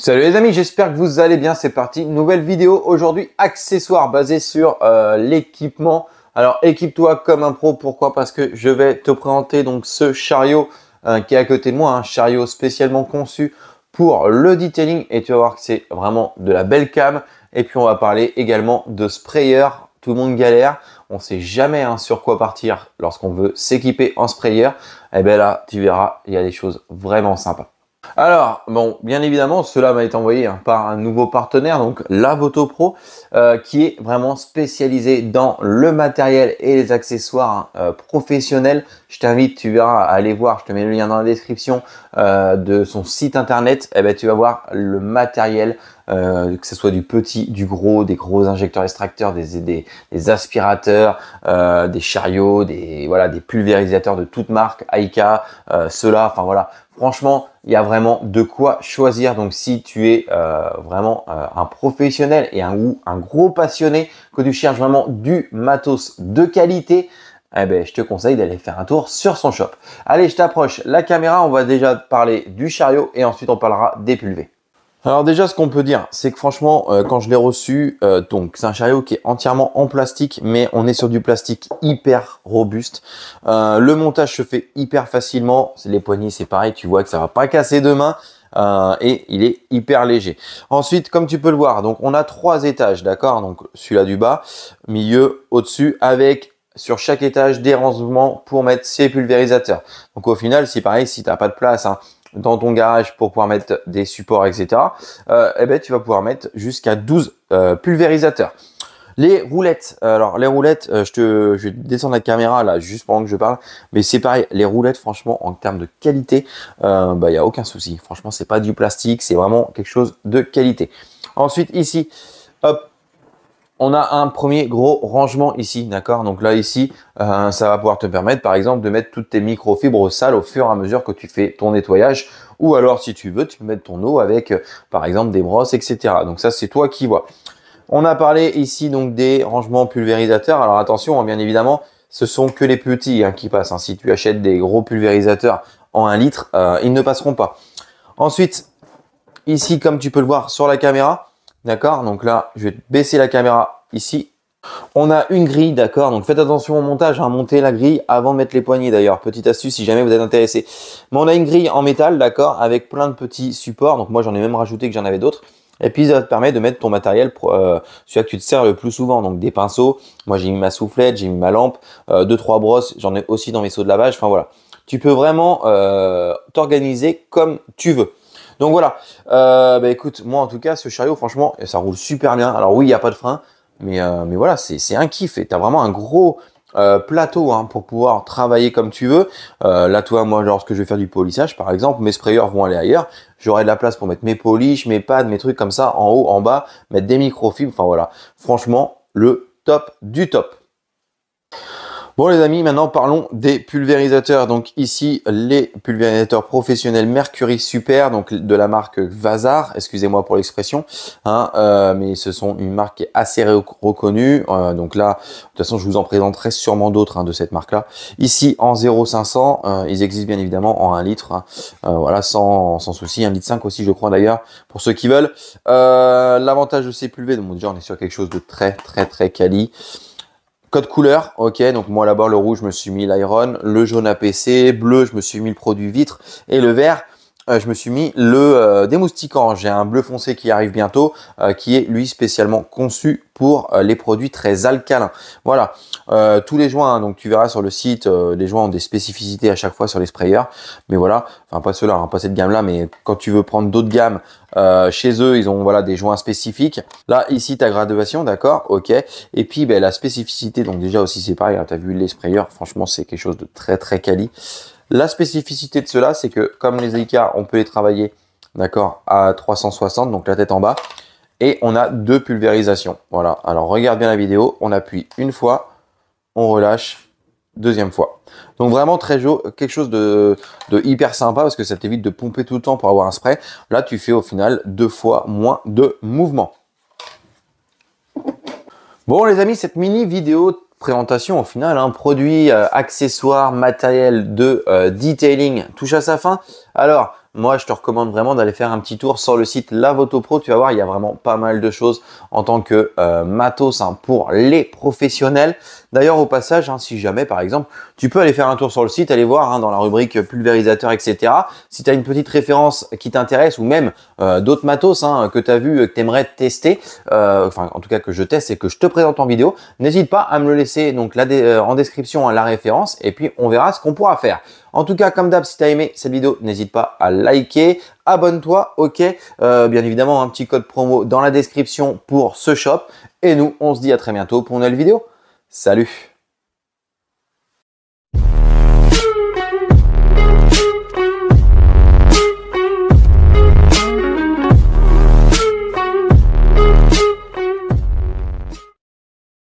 Salut les amis, j'espère que vous allez bien. C'est parti, nouvelle vidéo aujourd'hui, accessoires basés sur l'équipement. Alors équipe-toi comme un pro, pourquoi? Parce que je vais te présenter donc ce chariot qui est à côté de moi, un chariot spécialement conçu pour le detailing et tu vas voir que c'est vraiment de la belle cam. Et puis on va parler également de sprayer. Tout le monde galère, on ne sait jamais sur quoi partir lorsqu'on veut s'équiper en sprayer. Et bien là, tu verras, il y a des choses vraiment sympas. Alors, bon, bien évidemment, cela m'a été envoyé par un nouveau partenaire, donc Lavoto Pro, qui est vraiment spécialisé dans le matériel et les accessoires professionnels. Je t'invite, tu verras, à aller voir, je te mets le lien dans la description de son site internet. Et ben, tu vas voir le matériel, que ce soit du petit, du gros, des gros injecteurs extracteurs, des aspirateurs, des chariots, des pulvérisateurs de toutes marques, Aika, ceux-là, enfin voilà. Franchement, il y a vraiment de quoi choisir. Donc, si tu es vraiment un professionnel et un gros passionné, que tu cherches vraiment du matos de qualité, eh ben, je te conseille d'aller faire un tour sur son shop. Allez, je t'approche la caméra. On va déjà parler du chariot et ensuite on parlera des pulvés. Alors déjà, ce qu'on peut dire, c'est que franchement, quand je l'ai reçu, donc c'est un chariot qui est entièrement en plastique, mais on est sur du plastique hyper robuste. Le montage se fait hyper facilement. Les poignées, c'est pareil, tu vois que ça va pas casser de main. Et il est hyper léger. Ensuite, comme tu peux le voir, donc on a 3 étages, d'accord? Donc celui-là du bas, milieu, au-dessus, avec sur chaque étage des rangements pour mettre ses pulvérisateurs. Donc au final, c'est pareil, si tu n'as pas de place dans ton garage pour pouvoir mettre des supports, etc., eh ben, tu vas pouvoir mettre jusqu'à 12 pulvérisateurs. Les roulettes, alors les roulettes, je vais descendre la caméra là juste pendant que je parle, mais c'est pareil, les roulettes, franchement, en termes de qualité, il n'y a aucun souci. Franchement, c'est pas du plastique, c'est vraiment quelque chose de qualité. Ensuite, ici, hop, on a un premier gros rangement ici, d'accord? Donc là, ici, ça va pouvoir te permettre, par exemple, de mettre toutes tes microfibres sales au fur et à mesure que tu fais ton nettoyage. Ou alors, si tu veux, tu peux mettre ton eau avec, par exemple, des brosses, etc. Donc ça, c'est toi qui vois. On a parlé ici donc des rangements pulvérisateurs. Alors attention, bien évidemment, ce sont que les petits qui passent. Si tu achètes des gros pulvérisateurs en 1 litre, ils ne passeront pas. Ensuite, ici, comme tu peux le voir sur la caméra, d'accord, donc là, je vais baisser la caméra ici. On a une grille, d'accord, donc faites attention au montage, montez la grille avant de mettre les poignées d'ailleurs. Petite astuce si jamais vous êtes intéressé. Mais on a une grille en métal, d'accord, avec plein de petits supports. Donc moi, j'en ai même rajouté que j'en avais d'autres. Et puis, ça te permet de mettre ton matériel, celui que tu te sers le plus souvent. Donc des pinceaux, moi j'ai mis ma soufflette, j'ai mis ma lampe, 2-3 brosses, j'en ai aussi dans mes seaux de lavage. Enfin voilà, tu peux vraiment t'organiser comme tu veux. Donc voilà, écoute, moi en tout cas, ce chariot, franchement, ça roule super bien. Alors oui, il n'y a pas de frein, mais voilà, c'est un kiff. Et tu as vraiment un gros plateau pour pouvoir travailler comme tu veux. Là, toi, moi, lorsque je vais faire du polissage, par exemple, mes sprayers vont aller ailleurs. J'aurai de la place pour mettre mes polish, mes pads, mes trucs comme ça, en haut, en bas, mettre des microfibres. Enfin voilà, franchement, le top du top. Bon les amis, maintenant parlons des pulvérisateurs. Donc ici, les pulvérisateurs professionnels Mercury Super, donc de la marque Vazar, excusez-moi pour l'expression, mais ce sont une marque qui est assez reconnue. Donc là, de toute façon, je vous en présenterai sûrement d'autres de cette marque-là. Ici, en 0,500, ils existent bien évidemment en 1 litre, voilà, sans souci, 1,5 litre aussi, je crois d'ailleurs, pour ceux qui veulent. L'avantage de ces pulvés, donc déjà, on est sur quelque chose de très quali. Code couleur, ok, donc moi là-bas le rouge je me suis mis l'Iron, le jaune APC, bleu je me suis mis le produit vitre et le vert je me suis mis le démoustiquant. J'ai un bleu foncé qui arrive bientôt qui est lui spécialement conçu pour les produits très alcalins. Voilà, tous les joints, donc tu verras sur le site, les joints ont des spécificités à chaque fois sur les sprayers, mais voilà, enfin pas ceux-là, pas cette gamme là, mais quand tu veux prendre d'autres gammes, chez eux ils ont voilà des joints spécifiques. Là ici ta graduation, d'accord, ok, et puis la spécificité, donc déjà aussi c'est pareil, tu as vu les sprayers, franchement c'est quelque chose de très quali. La spécificité de cela, c'est que comme les Aika, on peut les travailler, d'accord, à 360, donc la tête en bas, et on a 2 pulvérisations. Voilà. Alors regarde bien la vidéo, on appuie une fois, on relâche, deuxième fois. Donc vraiment quelque chose de hyper sympa parce que ça t'évite de pomper tout le temps pour avoir un spray. Là, tu fais au final 2 fois moins de mouvement. Bon les amis, cette mini vidéo présentation au final, produit, accessoires, matériel de detailing touche à sa fin. Alors, moi je te recommande vraiment d'aller faire un petit tour sur le site Lavoto Pro. Tu vas voir, il y a vraiment pas mal de choses en tant que matos hein, pour les professionnels. D'ailleurs au passage, hein, si jamais par exemple, tu peux aller faire un tour sur le site, aller voir hein, dans la rubrique pulvérisateur, etc. Si tu as une petite référence qui t'intéresse ou même d'autres matos hein, que tu as vu, que tu aimerais tester, enfin en tout cas que je teste et que je te présente en vidéo, n'hésite pas à me le laisser donc là en description hein, la référence et puis on verra ce qu'on pourra faire. En tout cas, comme d'hab, si tu as aimé cette vidéo, n'hésite pas à liker, abonne-toi, ok. Bien évidemment, un petit code promo dans la description pour ce shop. Et nous, on se dit à très bientôt pour une nouvelle vidéo. Salut!